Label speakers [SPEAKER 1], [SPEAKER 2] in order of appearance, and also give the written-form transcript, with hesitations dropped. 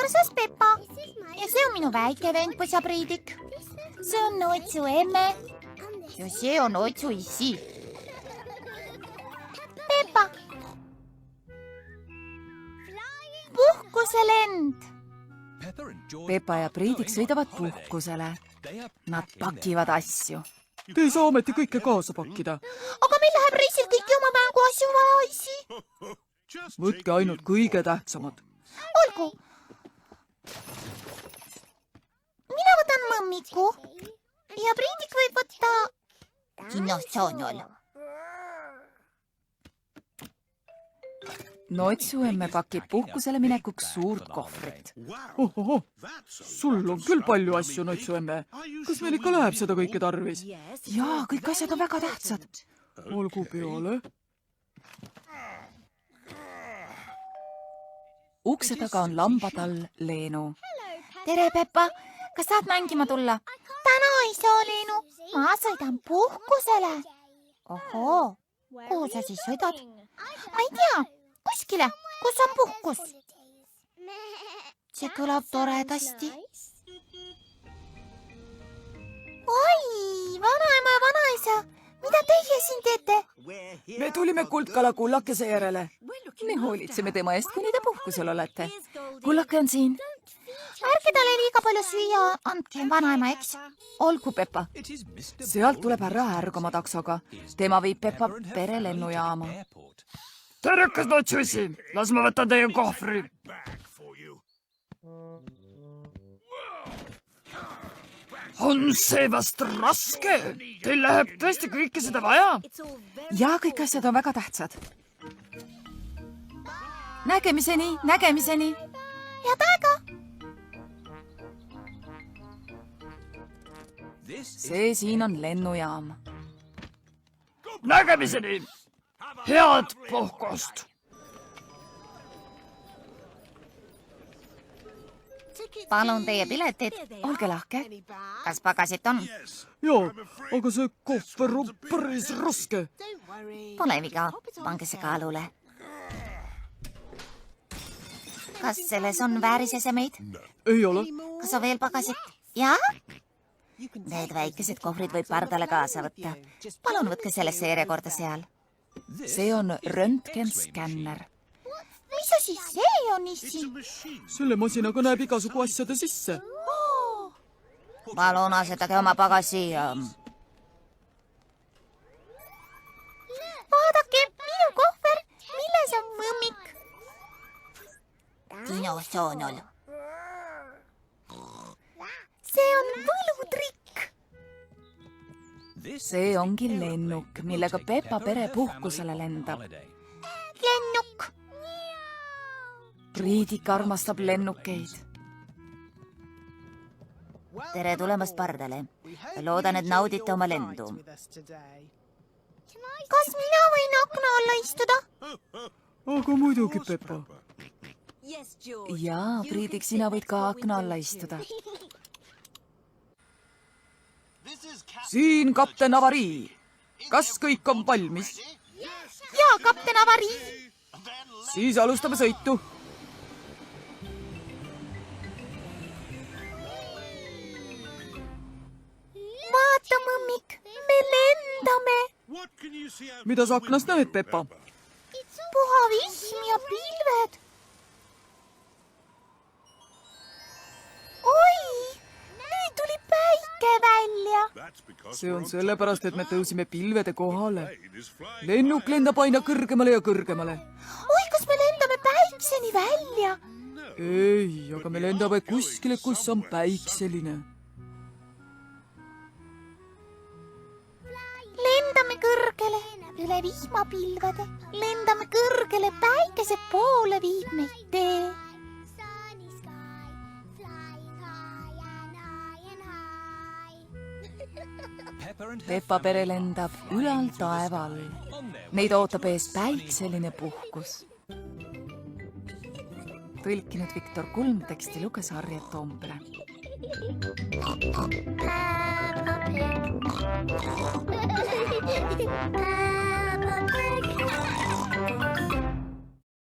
[SPEAKER 1] parsas Peppa ja see on minu väike vend Põsa Priidik. See on Otsu emme ja see on Otsu issi. Peppa. Puhkuselend.
[SPEAKER 2] Peppa ja Priidik sõidavad puhkusele. Nad pakivad asju.
[SPEAKER 3] Te ei saa ometi kõike kaasa pakkida.
[SPEAKER 1] Aga meil läheb reisil kõiki oma mängu asju vaisi.
[SPEAKER 3] Võtke ainult kõige tähtsamad.
[SPEAKER 1] Olgu. Mina võtan mõmmiku ja Priidik võib võtta dinosaurial.
[SPEAKER 2] Otsu emme pakib puhkusele minekuks suurt kohvrit.
[SPEAKER 3] Ohoho, sul on küll palju asju, Otsu emme. Kas meil ikka läheb seda kõike tarvis?
[SPEAKER 2] Jaa, kõik asjad on väga tähtsad.
[SPEAKER 3] Olgu peale.
[SPEAKER 2] Ukse taga on lambatall Leenu.
[SPEAKER 1] Tere, Peppa. Kas saad mängima tulla? Täna ei saa, Leenu. Ma sõidan puhkusele. Ohoo, kuhu sa siis sõidad? Ma ei tea. Kuskile, kus on puhkus? See kõlab toredasti. Oi, vanaema ja vanaisa, mida teie siin teete?
[SPEAKER 2] Me tulime kuldkala kullakese järele. Me hoolitseme tema eest, kuni te puhkusel olete. Kullake on siin.
[SPEAKER 1] Ärge talle liiga palju süüa, andke vanaema, eks?
[SPEAKER 2] Olgu, Peppa. Sealt tuleb härra Ärgoma taksoga. Tema viib Peppa pere lennujaama.
[SPEAKER 3] Terekas Otsu-issi, las ma võtan teie kohvri. On see vast raske? Teil läheb tõesti kõike seda vaja?
[SPEAKER 2] Ja kõik asjad on väga tähtsad. Nägemiseni, nägemiseni.
[SPEAKER 1] Head aega.
[SPEAKER 2] See siin on lennujaam.
[SPEAKER 3] Nägemiseni! Head puhkust!
[SPEAKER 1] Palun teie piletid.
[SPEAKER 2] Olge lahke.
[SPEAKER 1] Kas pagasit on?
[SPEAKER 3] Joo, aga see kohver on päris raske.
[SPEAKER 1] Pole viga, pange see kaalule. Kas selles on väärisesemeid?
[SPEAKER 3] Ei ole.
[SPEAKER 1] Kas on veel pagasit? Jaa? Need väikesed kohvrid võib pardale kaasa võtta. Palun võtke sellesse järjekorda seal.
[SPEAKER 2] See on röntgenskänner.
[SPEAKER 1] Mis asi see on issi?
[SPEAKER 3] Selle masinaga näeb igasugu asjade sisse.
[SPEAKER 1] Palun asetage oma pagasi. Vaadake, minu kohver, milles on mõmmik? Dinosaurial. See on võlutrikk.
[SPEAKER 2] See ongi lennuk, millega Peppa pere puhkusele lendab.
[SPEAKER 1] Lennuk.
[SPEAKER 2] Priidik armastab lennukeid.
[SPEAKER 1] Tere tulemast pardale. Loodan, et naudite oma lendu. Kas mina võin akna alla istuda?
[SPEAKER 3] Aga muidugi, Peppa.
[SPEAKER 2] Jaa, Priidik, sina võid ka akna alla istuda.
[SPEAKER 3] Siin kapten Avarii. Kas kõik on valmis?
[SPEAKER 1] Jaa, kapten Avarii.
[SPEAKER 3] Siis alustame sõitu.
[SPEAKER 1] Vaata, mõmmik, me lendame.
[SPEAKER 3] Mida sa aknast näed, Peppa?
[SPEAKER 1] Puha vihm ja pilved. Oi, nüüd tuli päike välja.
[SPEAKER 3] See on sellepärast, et me tõusime pilvede kohale. Lennuk lendab aina kõrgemale ja kõrgemale.
[SPEAKER 1] Oi, kas me lendame päikseni välja?
[SPEAKER 3] Ei, aga me lendame kuskile, kus on päikseline.
[SPEAKER 1] Lendame kõrgele, üle vihmapilvede. Lendame kõrgele, päikese poole viib meid tee.
[SPEAKER 2] Peppa pere lendab ülal taeva all. Neid ootab ees päikseline puhkus. Tõlkinud Viktor Kulm, teksti luges Harriet Toompere.
[SPEAKER 1] Peppa Pig.